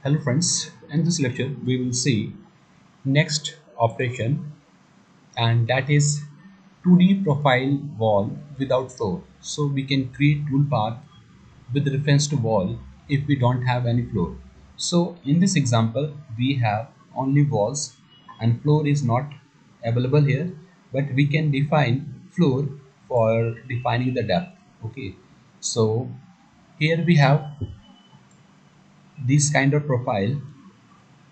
Hello friends, in this lecture we will see next operation, and that is 2D profile wall without floor. So we can create toolpath with reference to wall if we don't have any floor. So in this example we have only walls and floor is not available here, but we can define floor for defining the depth. Okay, so here we have this kind of profile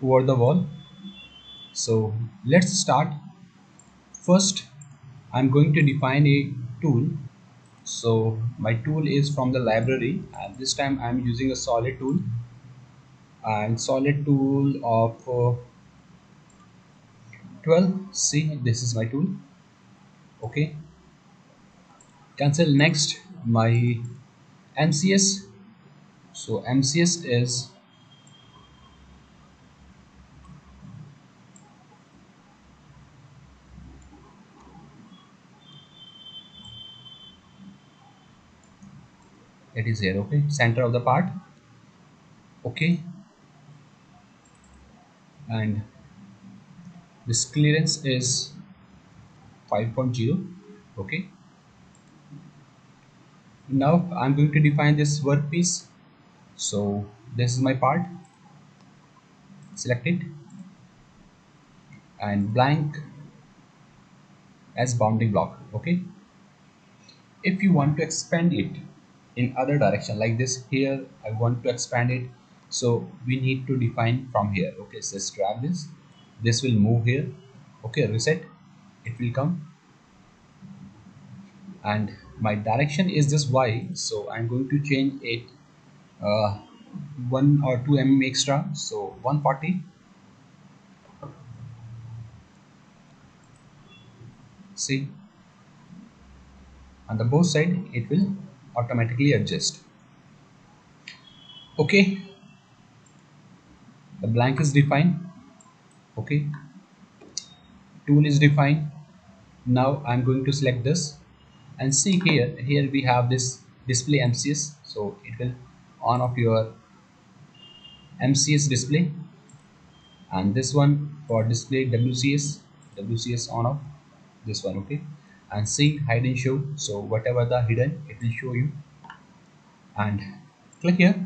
over the wall. So let's start. First, I'm going to define a tool. So my tool is from the library, and this time I'm using a solid tool, and solid tool of 12. See, this is my tool. Okay, cancel. Next, my MCS. So MCS is, it is here. Okay, center of the part. Okay, and this clearance is 5.0. Okay, now I'm going to define this workpiece. So this is my part. Select it and blank as bounding block. Okay, if you want to expand it in other direction like this, here I want to expand it, so we need to define from here. Okay, so let's grab this will move here. Okay, reset, it will come, and my direction is this Y, so I'm going to change it uh, 1 or 2 mm extra, so 140. See, on the both side it will automatically adjust. Okay, the blank is defined. Okay, tool is defined. Now I'm going to select this and see here we have this display MCS, so it will on off your MCS display, and this one for display WCS on off this one. Okay, and see hide and show, so whatever the hidden it will show you, and click here.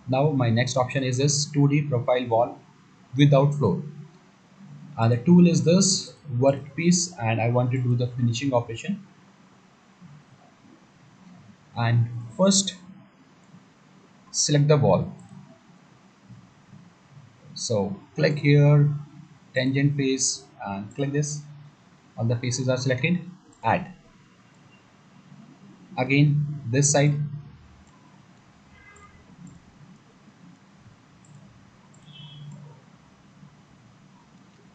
Now my next option is this 2D profile wall without floor, and the tool is this workpiece, and I want to do the finishing operation. And first select the wall, so click here, tangent face, and click this. All the faces are selected. Add again this side,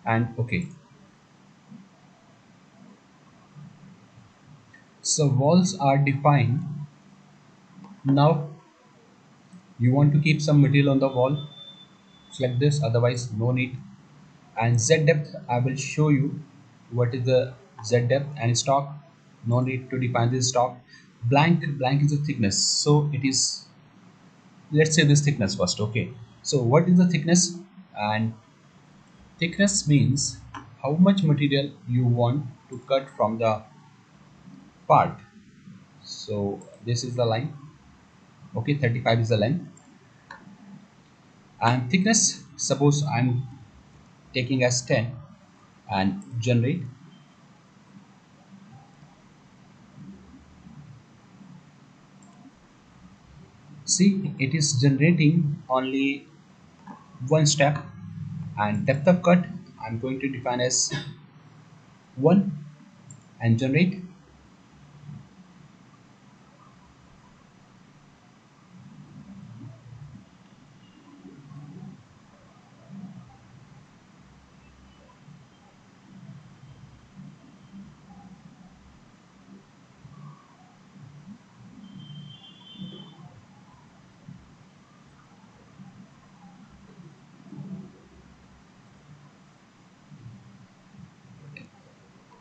and okay. So walls are defined. Now you want to keep some material on the wall, select this, otherwise no need. And Z depth, I will show you what is the Z depth. And stock, no need to define this stock. Blank is the thickness, so it is, let's say this thickness first. Okay, so what is the thickness? And thickness means how much material you want to cut from the part. So this is the line. Okay, 35 is the length, and thickness, suppose I'm taking as 10, and generate. See, it is generating only one step. And depth of cut, I'm going to define as 1, and generate.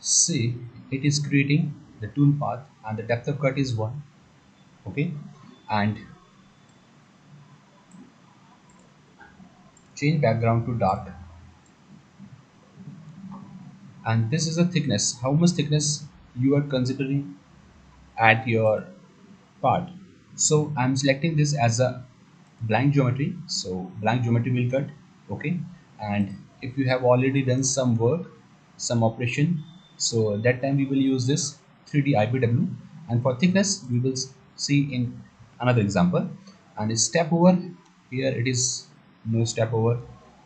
See, it is creating the tool path, and the depth of cut is 1. Okay, and change background to dark, and this is a thickness, how much thickness you are considering at your part. So I'm selecting this as a blank geometry, so blank geometry will cut. Okay, and if you have already done some work, some operation, so at that time we will use this 3D IBW. And for thickness we will see in another example. And step over, here it is no step over,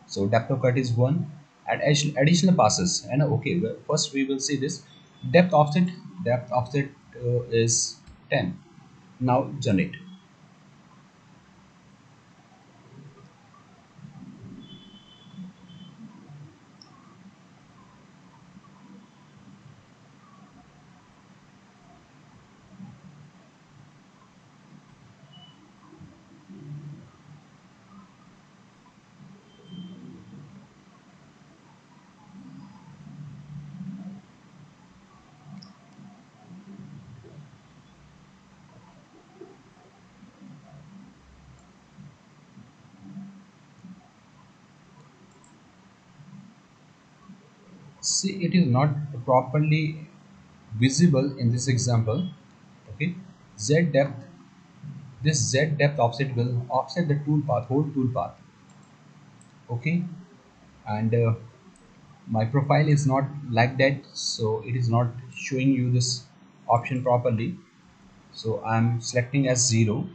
so depth of cut is 1, and additional passes. And okay, well, first we will see this depth offset. Depth offset is 10. Now generate. See, it is not properly visible in this example. Okay, z depth, this z depth offset will offset the tool path, whole tool path. Okay, and my profile is not like that, so it is not showing you this option properly. So I'm selecting as 0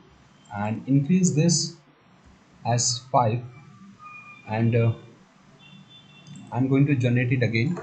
and increase this as 5, and I'm going to generate it again.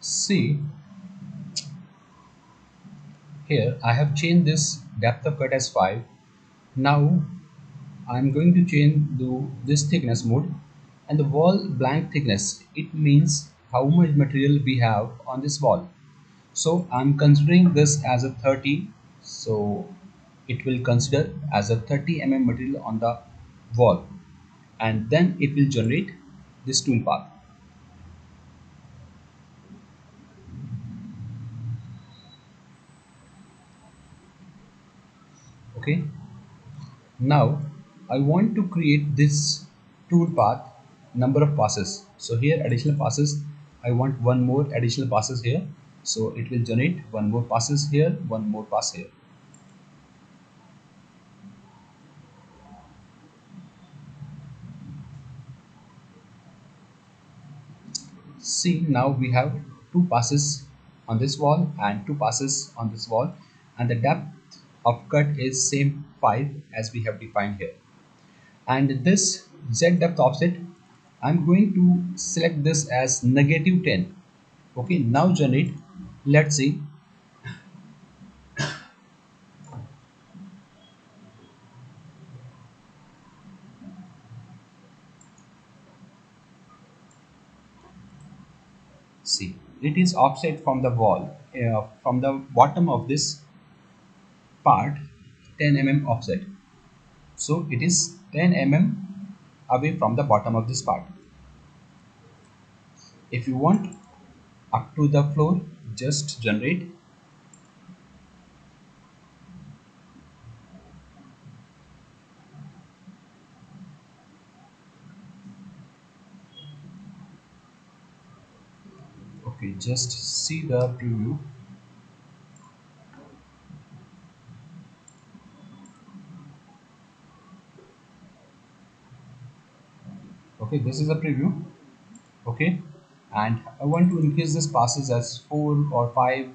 See, here I have changed this depth of cut as 5. Now I'm going to change to this thickness mode, and the wall blank thickness, it means how much material we have on this wall. So I'm considering this as a 30, so it will consider as a 30 material on the wall, and then it will generate this tool path. Okay, now I want to create this tool path number of passes. So here additional passes, I want one more additional passes here. So it will generate one more passes here, one more pass here. See, now we have two passes on this wall and two passes on this wall, and the depth of cut is same 5 as we have defined here. And this Z depth offset, I'm going to select this as -10. Okay, now generate. Let's see. See, it is offset from the wall, from the bottom of this part, 10 offset. So it is 10 away from the bottom of this part. If you want up to the floor, just generate. Okay, just see the preview. Okay, this is a preview. Okay, and I want to increase this passes as 4 or 5.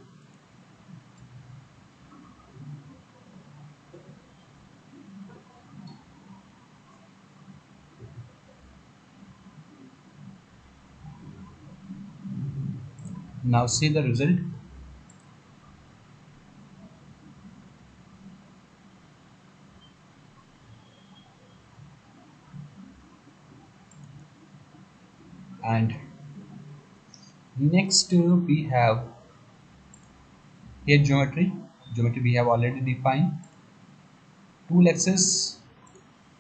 Now see the result. And Next we have here geometry we have already defined. Tool axis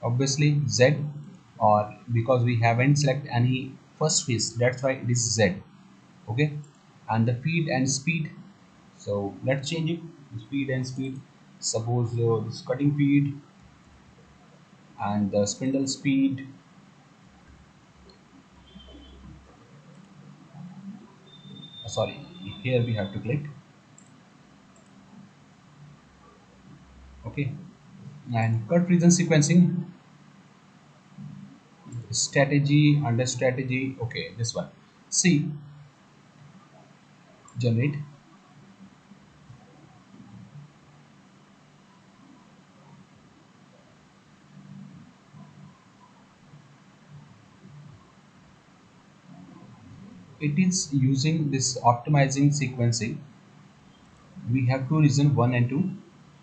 obviously Z, or because we haven't select any first phase, that's why it is Z. Okay, and the feed and speed, so let's change it. Speed and speed, suppose this cutting feed and the spindle speed. Sorry, here we have to click. Okay, and cut region sequencing, strategy, under strategy. Okay, this one. See, generate. It is using this optimizing sequencing. We have two reasons, one and two.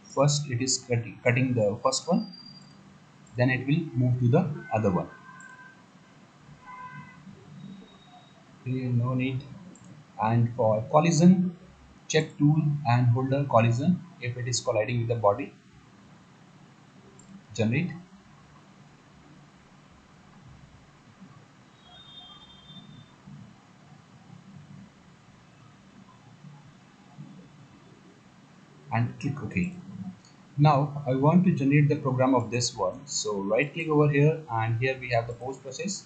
First it is cutting the first one, then it will move to the other one. Okay, no need. And for collision, check tool and holder collision. If it is colliding with the body, generate. And click OK. Now I want to generate the program of this one. So right click over here, and here we have the post process.